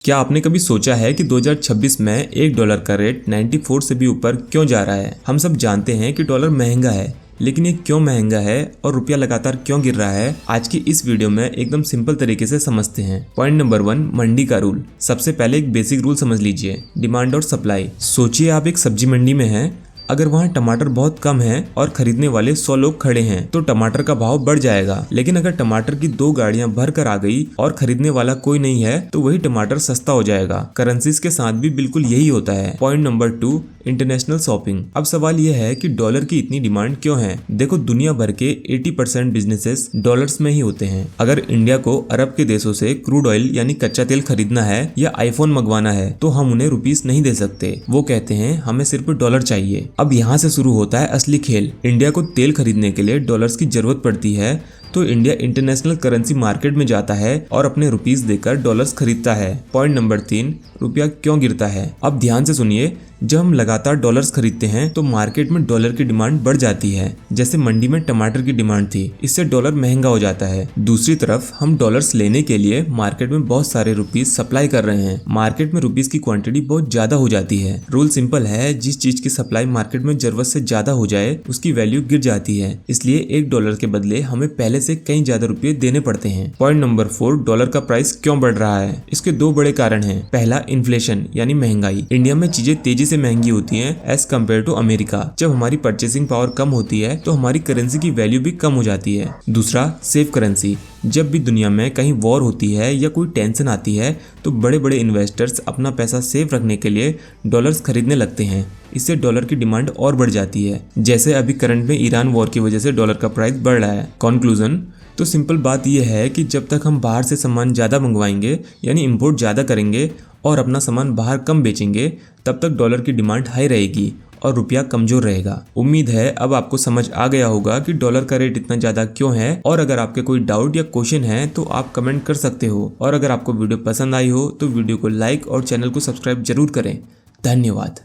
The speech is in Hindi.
क्या आपने कभी सोचा है कि 2026 में $1 का रेट 94 से भी ऊपर क्यों जा रहा है? हम सब जानते हैं कि डॉलर महंगा है, लेकिन ये क्यों महंगा है और रुपया लगातार क्यों गिर रहा है, आज की इस वीडियो में एकदम सिंपल तरीके से समझते हैं। पॉइंट नंबर 1, मंडी का रूल। सबसे पहले एक बेसिक रूल समझ लीजिए, डिमांड और सप्लाई। सोचिए आप एक सब्जी मंडी में हैं, अगर वहाँ टमाटर बहुत कम है और खरीदने वाले 100 लोग खड़े हैं तो टमाटर का भाव बढ़ जाएगा। लेकिन अगर टमाटर की 2 गाड़ियां भर कर आ गई और खरीदने वाला कोई नहीं है तो वही टमाटर सस्ता हो जाएगा। करेंसीज के साथ भी बिल्कुल यही होता है। Point number 2, international shopping. अब सवाल यह है कि डॉलर की इतनी डिमांड क्यों है? देखो, दुनिया भर के 80% बिजनेसेस डॉलर्स में ही होते हैं। अगर इंडिया को अरब के देशों से क्रूड ऑयल यानी कच्चा तेल खरीदना है या आईफोन मंगवाना है तो हम उन्हें रुपीस नहीं दे सकते। वो कहते हैं हमें सिर्फ डॉलर चाहिए। अब यहाँ से शुरू होता है असली खेल। इंडिया को तेल खरीदने के लिए डॉलर्स की जरूरत पड़ती है तो इंडिया इंटरनेशनल करेंसी मार्केट में जाता है और अपने रुपीस देकर डॉलर्स खरीदता है। पॉइंट नंबर 3, रुपया क्यों गिरता है? अब ध्यान से सुनिए, जब हम लगातार डॉलर्स खरीदते हैं तो मार्केट में डॉलर की डिमांड बढ़ जाती है। जैसे मंडी में टमाटर की डिमांड थी, इससे डॉलर महंगा हो जाता है। दूसरी तरफ हम डॉलर्स लेने के लिए मार्केट में बहुत सारे रुपीस सप्लाई कर रहे हैं। मार्केट में रुपीस की क्वांटिटी बहुत ज्यादा हो जाती है। रूल सिंपल है, जिस चीज की सप्लाई मार्केट में जरूरत से ज्यादा हो जाए उसकी वैल्यू गिर जाती है। इसलिए $1 के बदले हमें पहले से कई ज्यादा रुपये देने पड़ते हैं। पॉइंट नंबर 4, डॉलर का प्राइस क्यों बढ़ रहा है? इसके 2 बड़े कारण हैं। पहला, इन्फ्लेशन यानी महंगाई। इंडिया में चीजें तेजी से महंगी होती हैं एज कम्पेयर टू अमेरिका। जब हमारी परचेसिंग पावर कम होती है तो हमारी करेंसी की वैल्यू भी कम हो जाती है। दूसरा, सेफ करेंसी। जब भी दुनिया में कहीं वॉर होती है या कोई टेंशन आती है तो बड़े बड़े इन्वेस्टर्स अपना पैसा सेफ रखने के लिए डॉलर्स खरीदने लगते हैं। इससे डॉलर की डिमांड और बढ़ जाती है। जैसे अभी करंट में ईरान वॉर की वजह से डॉलर का प्राइस बढ़ रहा है। कंक्लूजन, तो सिंपल बात यह है कि जब तक हम बाहर से सामान ज़्यादा मंगवाएंगे यानी इंपोर्ट ज़्यादा करेंगे और अपना सामान बाहर कम बेचेंगे, तब तक डॉलर की डिमांड हाई रहेगी और रुपया कमजोर रहेगा। उम्मीद है अब आपको समझ आ गया होगा कि डॉलर का रेट इतना ज़्यादा क्यों है। और अगर आपके कोई डाउट या क्वेश्चन है तो आप कमेंट कर सकते हो। और अगर आपको वीडियो पसंद आई हो तो वीडियो को लाइक और चैनल को सब्सक्राइब जरूर करें। धन्यवाद।